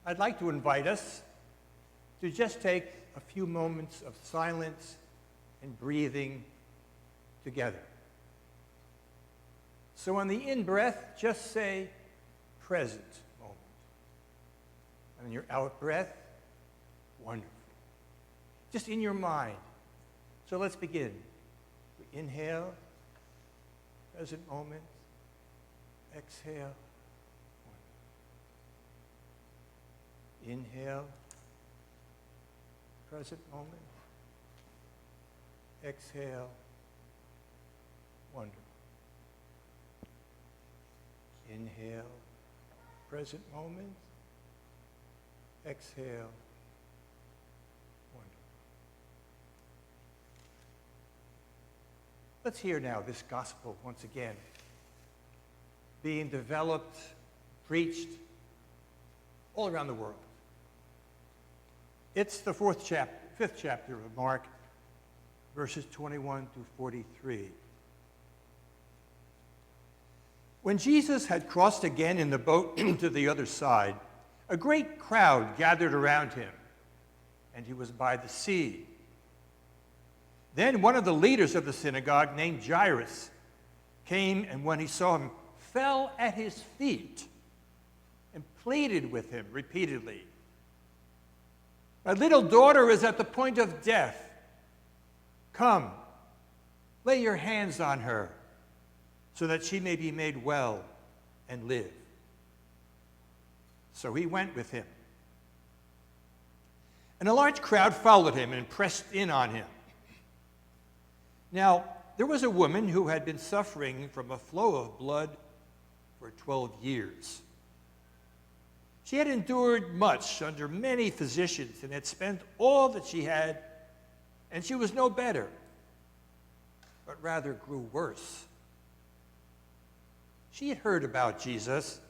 I'd like to invite us to just take a few moments of silence and breathing together. So on the in-breath, just say present moment. And on your out-breath, wonderful. Just in your mind. So let's begin. We inhale, present moment. Exhale. Inhale, present moment. Exhale, wonderful. Inhale, present moment. Exhale, wonderful. Let's hear now this gospel once again, being developed, preached all around the world. It's the fifth chapter of Mark, verses 21 to 43. When Jesus had crossed again in the boat to the other side, a great crowd gathered around him, and he was by the sea. Then one of the leaders of the synagogue, named Jairus, came, and when he saw him, fell at his feet and pleaded with him repeatedly. My little daughter is at the point of death. Come, lay your hands on her so that she may be made well and live. So he went with him. And a large crowd followed him and pressed in on him. Now, there was a woman who had been suffering from a flow of blood for 12 years. She had endured much under many physicians and had spent all that she had, and she was no better, but rather grew worse. She had heard about Jesus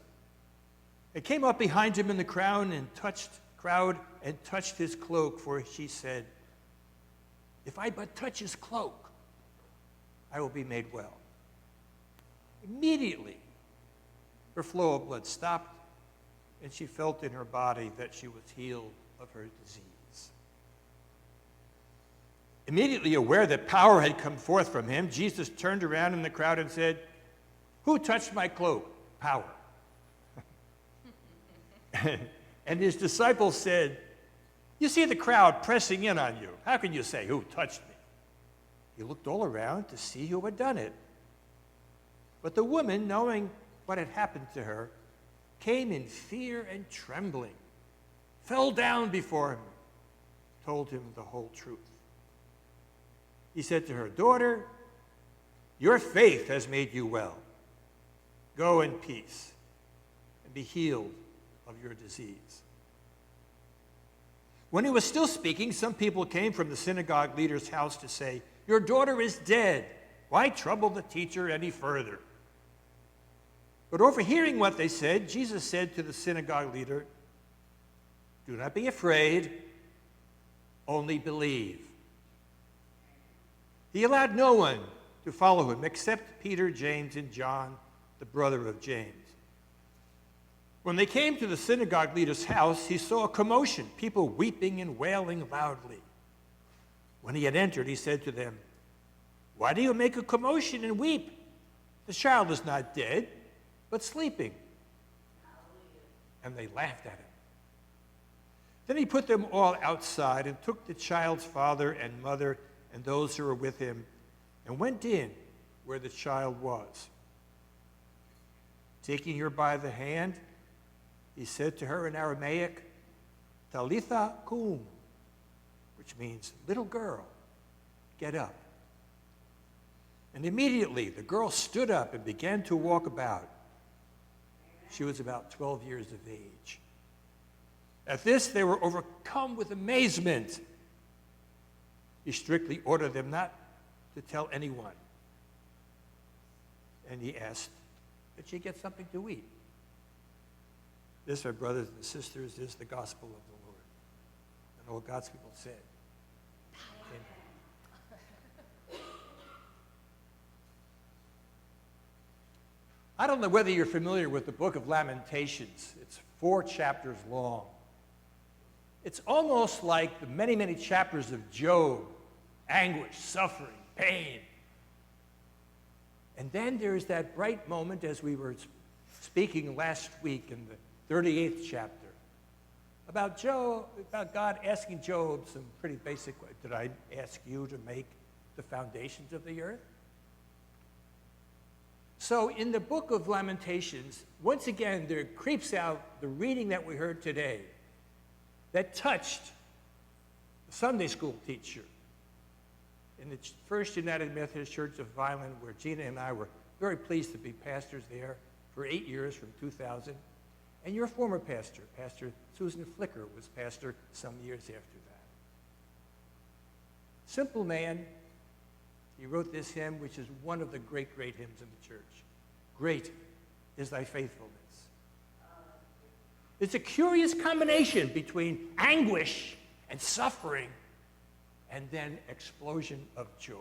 and came up behind him in the crowd and touched his cloak, for she said, "If I but touch his cloak, I will be made well." Immediately, her flow of blood stopped, and she felt in her body that she was healed of her disease. Immediately aware that power had come forth from him, Jesus turned around in the crowd and said, "Who touched my cloak?" Power. And his disciples said, "You see the crowd pressing in on you. How can you say, 'Who touched me?'" He looked all around to see who had done it. But the woman, knowing what had happened to her, came in fear and trembling, fell down before him, told him the whole truth. He said to her, "Daughter, your faith has made you well. Go in peace and be healed of your disease." When he was still speaking, some people came from the synagogue leader's house to say, "Your daughter is dead. Why trouble the teacher any further?" But overhearing what they said, Jesus said to the synagogue leader, "Do not be afraid, only believe." He allowed no one to follow him except Peter, James, and John, the brother of James. When they came to the synagogue leader's house, he saw a commotion, people weeping and wailing loudly. When he had entered, he said to them, "Why do you make a commotion and weep? The child is not dead, but sleeping." And they laughed at him. Then he put them all outside and took the child's father and mother and those who were with him and went in where the child was. Taking her by the hand, he said to her in Aramaic, "Talitha kum," which means, "Little girl, get up." And immediately the girl stood up and began to walk about. She was about 12 years of age. At this, they were overcome with amazement. He strictly ordered them not to tell anyone. And he asked that she get something to eat. This, our brothers and sisters, is the gospel of the Lord. And all God's people said, amen. I don't know whether you're familiar with the book of Lamentations. It's 4 chapters long. It's almost like the many, many chapters of Job, anguish, suffering, pain. And then there's that bright moment, as we were speaking last week in the 38th chapter, about God asking Job some pretty basic, did I ask you to make the foundations of the earth? So in the book of Lamentations, once again, there creeps out the reading that we heard today that touched the Sunday school teacher in the First United Methodist Church of Vineland, where Gina and I were very pleased to be pastors there for 8 years from 2000. And your former pastor, Pastor Susan Flicker, was pastor some years after that. Simple man. He wrote this hymn, which is one of the great, great hymns in the church. Great is thy faithfulness. It's a curious combination between anguish and suffering and then explosion of joy.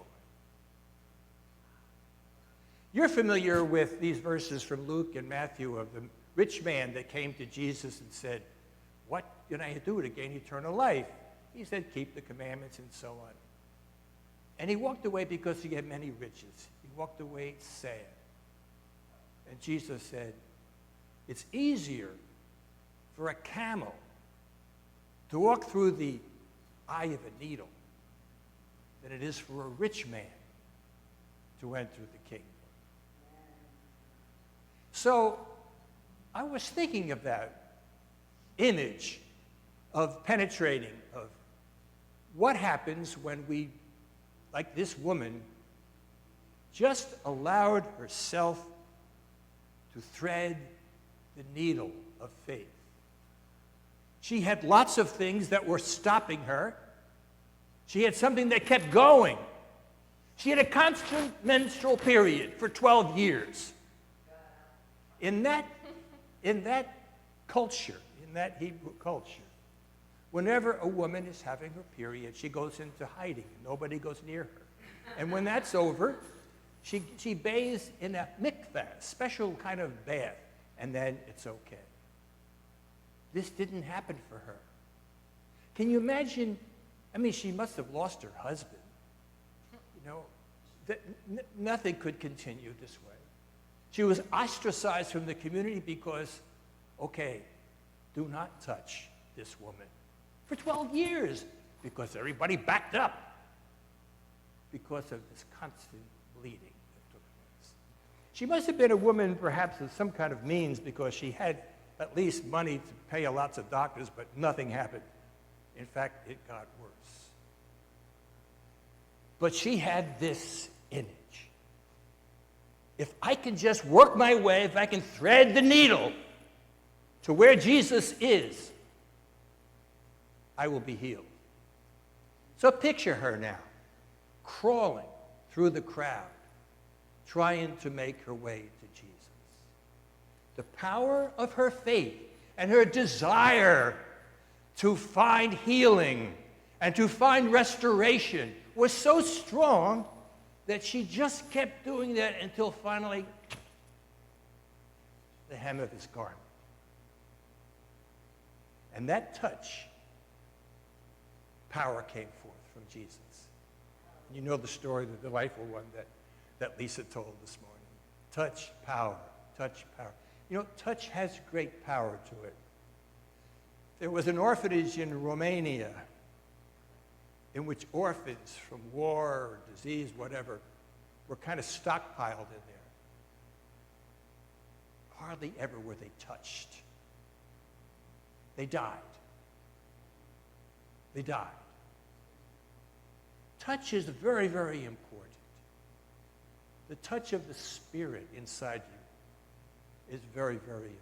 You're familiar with these verses from Luke and Matthew of the rich man that came to Jesus and said, what can I do to gain eternal life? He said, keep the commandments and so on. And he walked away because he had many riches. He walked away sad. And Jesus said, it's easier for a camel to walk through the eye of a needle than it is for a rich man to enter the kingdom. So I was thinking of that image of penetrating, of what happens when we, like this woman, just allowed herself to thread the needle of faith. She had lots of things that were stopping her. She had something that kept going. She had a constant menstrual period for 12 years. In that culture, in that Hebrew culture, whenever a woman is having her period, she goes into hiding. Nobody goes near her. And when that's over, she bathes in a mikveh, a special kind of bath, and then it's okay. This didn't happen for her. Can you imagine? I mean, she must have lost her husband. You know, nothing could continue this way. She was ostracized from the community because, okay, do not touch this woman. For 12 years, because everybody backed up because of this constant bleeding that took place. She must have been a woman perhaps of some kind of means because she had at least money to pay lots of doctors, but nothing happened. In fact, it got worse. But she had this image. If I can just work my way, if I can thread the needle to where Jesus is, I will be healed. So picture her now, crawling through the crowd, trying to make her way to Jesus. The power of her faith and her desire to find healing and to find restoration was so strong that she just kept doing that until finally the hem of his garment. And that touch, power came forth from Jesus. You know the story, the delightful one that Lisa told this morning. Touch, power, touch, power. You know, touch has great power to it. There was an orphanage in Romania in which orphans from war or disease, whatever, were kind of stockpiled in there. Hardly ever were they touched. They died. They died. Touch is very, very important. The touch of the Spirit inside you is very, very important.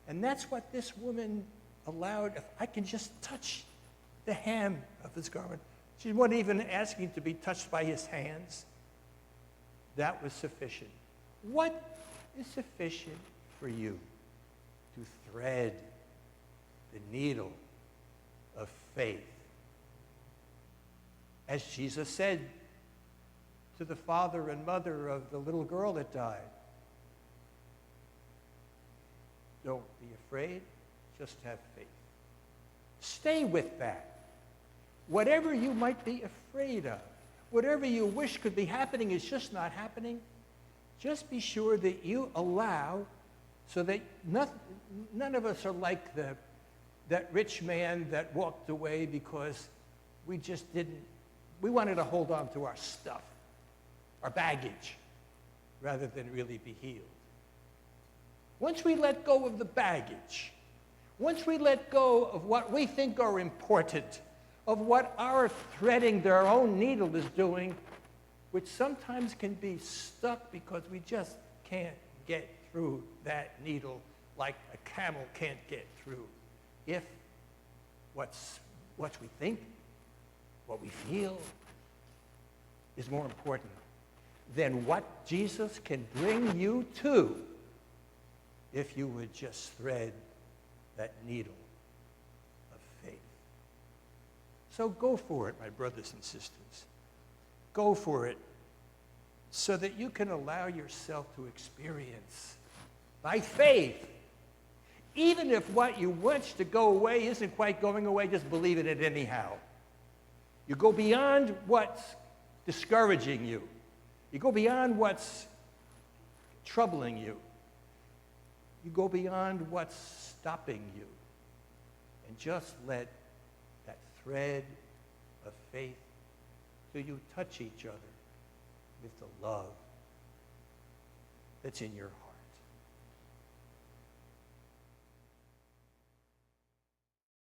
And that's what this woman allowed. If I can just touch the hem of his garment. She wasn't even asking to be touched by his hands. That was sufficient. What is sufficient for you to thread the needle of faith? As Jesus said to the father and mother of the little girl that died, don't be afraid, just have faith. Stay with that. Whatever you might be afraid of, whatever you wish could be happening is just not happening, just be sure that you allow so that none of us are like that rich man that walked away because we wanted to hold on to our stuff, our baggage, rather than really be healed. Once we let go of the baggage, once we let go of what we think are important, of what our threading their own needle is doing, which sometimes can be stuck because we just can't get through that needle like a camel can't get through. If what we think, what we feel, is more important than what Jesus can bring you to if you would just thread that needle of faith. So go for it, my brothers and sisters. Go for it so that you can allow yourself to experience, by faith, even if what you want to go away isn't quite going away, just believe in it anyhow. You go beyond what's discouraging you. You go beyond what's troubling you. You go beyond what's stopping you. And just let that thread of faith till you touch each other with the love that's in your heart.